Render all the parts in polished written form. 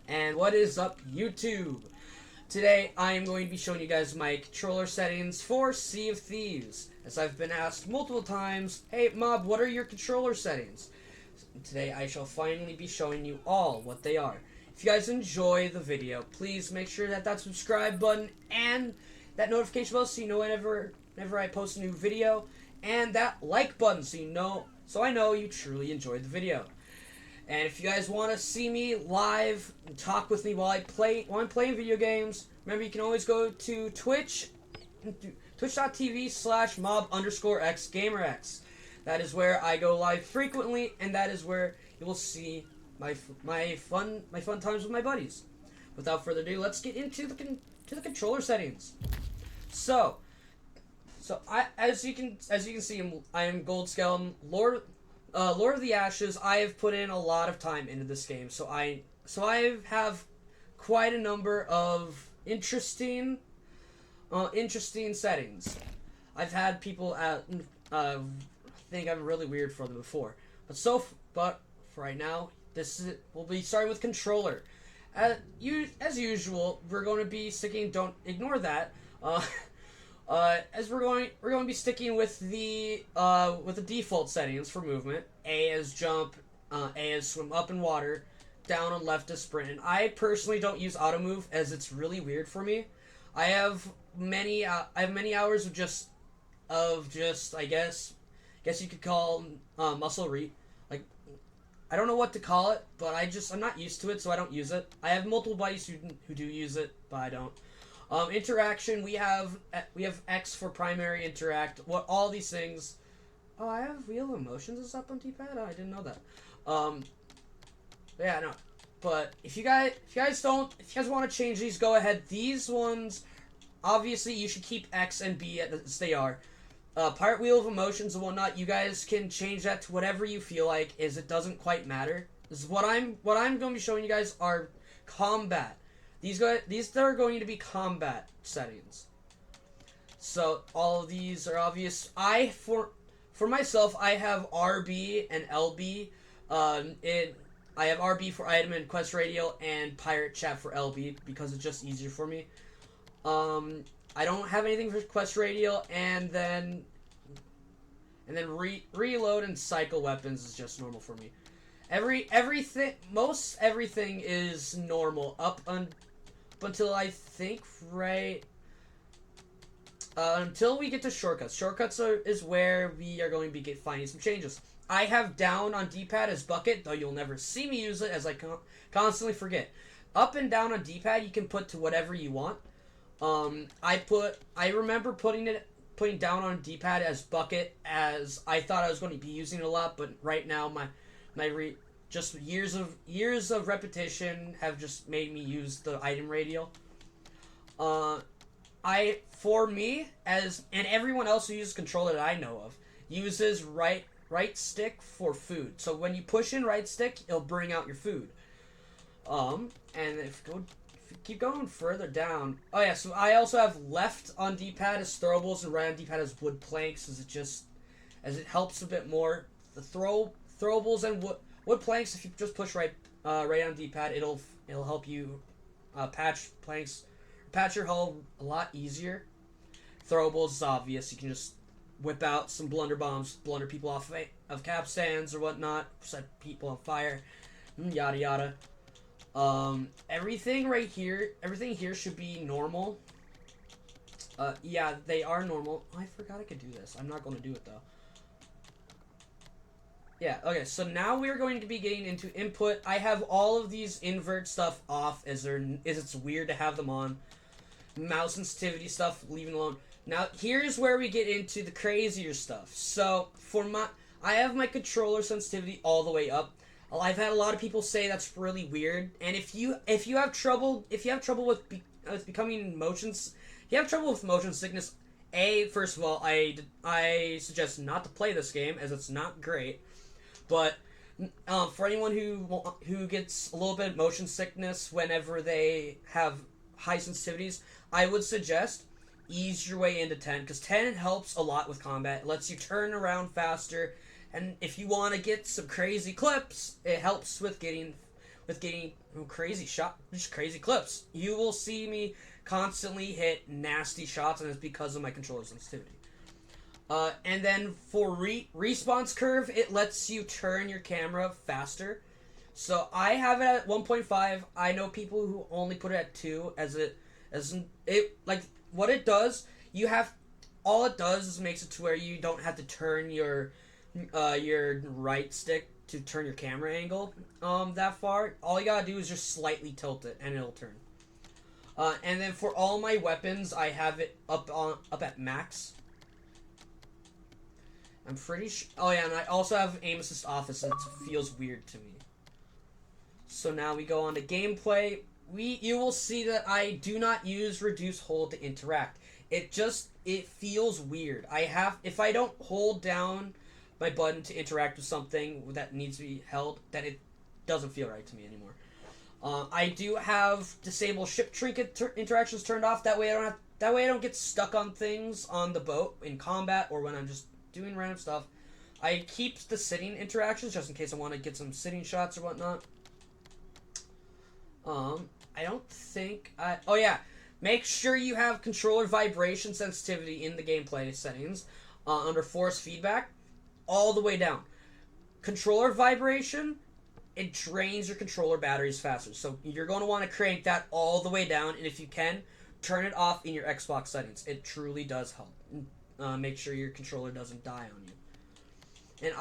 And what is up, YouTube? Today I am going to be showing you guys my controller settings for Sea of Thieves. As I've been asked multiple times, hey Mob, what are your controller settings? Today I shall finally be showing you all what they are. If you guys enjoy the video, please make sure that subscribe button and that notification bell so you know whenever I post a new video, and that like button so I know you truly enjoyed the video. And if you guys want to see me live and talk with me while I'm playing video games, remember you can always go to twitch.tv/mob_xgamerx. That is where I go live frequently, and that is where you will see my fun times with my buddies. Without further ado, let's get into the controller settings. So I, as you can see, I am Gold Skeleton, Lord of the Ashes. I have put in a lot of time into this game, so I have quite a number of interesting settings. I've had people think I'm really weird for them before, but for right now, we'll be starting with controller. As usual, we're going to be sticking. Don't ignore that. As we're going to be sticking with the default settings for movement. A is jump, A is swim up in water, down and left is sprint. And I personally don't use auto move as it's really weird for me. I have many hours of just I guess you could call muscle like, I don't know what to call it, but I'm not used to it, so I don't use it. I have multiple buddies who do use it, but I don't. Interaction, we have X for primary interact. All these things. Oh, I have Wheel of Emotions is up on D-pad. Oh, I didn't know that. Yeah, no. But if you guys want to change these, go ahead. These ones, obviously, you should keep X and B as they are. Pirate Wheel of Emotions and whatnot, you guys can change that to whatever you feel like. It doesn't quite matter. This is what I'm going to be showing you guys are combat. These are going to be combat settings. So all of these are obvious. For myself, I have RB and LB. I have RB for item and quest radio, and pirate chat for LB because it's just easier for me. I don't have anything for quest radio, and then reload and cycle weapons is just normal for me. Most everything is normal up until I think until we get to shortcuts. Shortcuts is where we are going to be finding some changes. I have down on D-pad as bucket, though you'll never see me use it as I constantly forget. Up and down on D-pad you can put to whatever you want. I remember putting down on D-pad as bucket, as I thought I was going to be using it a lot, but right now just years of repetition have just made me use the item radial. For me, and everyone else who uses controller that I know of, uses right stick for food. So when you push in right stick, it'll bring out your food. And if you keep going further down, oh yeah, so I also have left on D-pad as throwables and right on D-pad as wood planks, as it helps a bit more. The throwables and wood planks, if you just push right on D-pad, it'll help you patch your hull a lot easier. Throwables is obvious. You can just whip out some blunder bombs, blunder people off of capstans or whatnot, set people on fire, yada yada. Everything here should be normal. Yeah, they are normal. Oh, I forgot I could do this. I'm not going to do it though. Yeah, okay, so now we're going to be getting into input. I have all of these invert stuff off as it's weird to have them on. Mouse sensitivity stuff, leaving alone. Now, here's where we get into the crazier stuff. So, I have my controller sensitivity all the way up. I've had a lot of people say that's really weird, and if you have trouble with becoming motions, if you have trouble with motion sickness, first of all, I suggest not to play this game as it's not great. But for anyone who gets a little bit of motion sickness whenever they have high sensitivities, I would suggest ease your way into 10, because 10 helps a lot with combat. It lets you turn around faster, and if you want to get some crazy clips, it helps with with getting just crazy clips. You will see me constantly hit nasty shots, and it's because of my controller sensitivity. And then for response curve, it lets you turn your camera faster. So I have it at 1.5. I know people who only put it at 2 what it does, all it does is makes it to where you don't have to turn your right stick to turn your camera angle that far. All you gotta do is just slightly tilt it and it'll turn. And then for all my weapons, I have it up at max. I'm pretty sure. Oh yeah, and I also have aim assist off, and it feels weird to me. So now we go on to gameplay. You will see that I do not use reduce hold to interact. It feels weird. If I don't hold down my button to interact with something that needs to be held, then it doesn't feel right to me anymore. I do have disable ship trinket interactions turned off. That way I don't get stuck on things on the boat in combat or when I'm just doing random stuff. I keep the sitting interactions just in case I want to get some sitting shots or whatnot. I don't think oh yeah, make sure you have controller vibration sensitivity in the gameplay settings under force feedback all the way down. Controller vibration, it drains your controller batteries faster, so you're going to want to crank that all the way down, and if you can, turn it off in your Xbox settings. It truly does help. Make sure your controller doesn't die on you.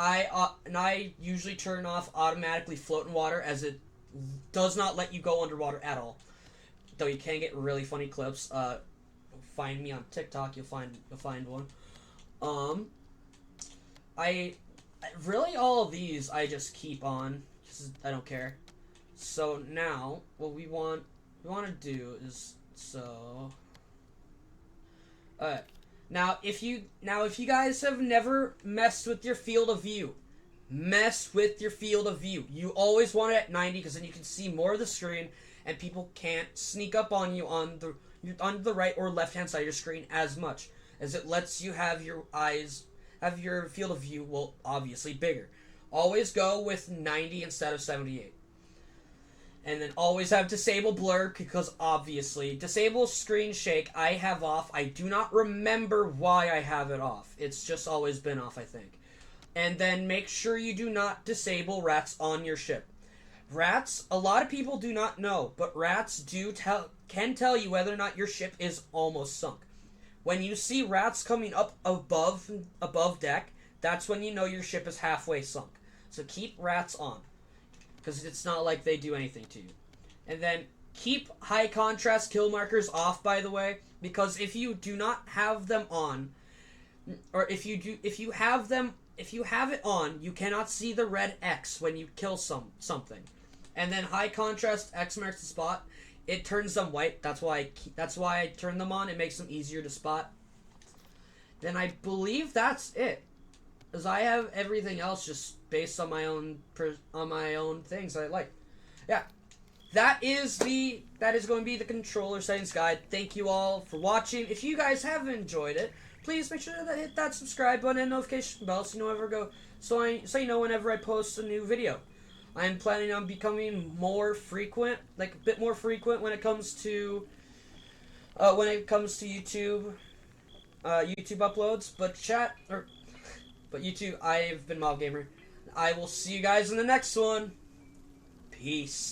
And I usually turn off automatically float in water, as it does not let you go underwater at all. Though you can get really funny clips. Find me on TikTok, you'll find one. I really all of these I just keep on because I don't care. So now what we want to do is now if you guys have never messed with your field of view, mess with your field of view. You always want it at 90 because then you can see more of the screen and people can't sneak up on you on the right or left hand side of your screen as much, as it lets you have your field of view, well, obviously bigger. Always go with 90 instead of 78. And then always have disable blur, because obviously disable screen shake I have off. I do not remember why I have it off. It's just always been off, I think. And then make sure you do not disable rats on your ship. Rats, a lot of people do not know, but rats can tell you whether or not your ship is almost sunk. When you see rats coming up above deck, that's when you know your ship is halfway sunk. So keep rats on, because it's not like they do anything to you. And then keep high contrast kill markers off, by the way, because if you do not have them on, or if you have it on, you cannot see the red X when you kill something. And then high contrast X marks the spot. It turns them white. That's why I turn them on. It makes them easier to spot. Then I believe that's it, as I have everything else just based on my own things I like. Yeah, that is going to be the controller settings guide. Thank you all for watching. If you guys have enjoyed it, please make sure to hit that subscribe button and notification bell so you know whenever I post a new video. I'm planning on becoming more frequent, like a bit more frequent when it comes to YouTube uploads. But YouTube, I've been Mob Gamer. I will see you guys in the next one. Peace.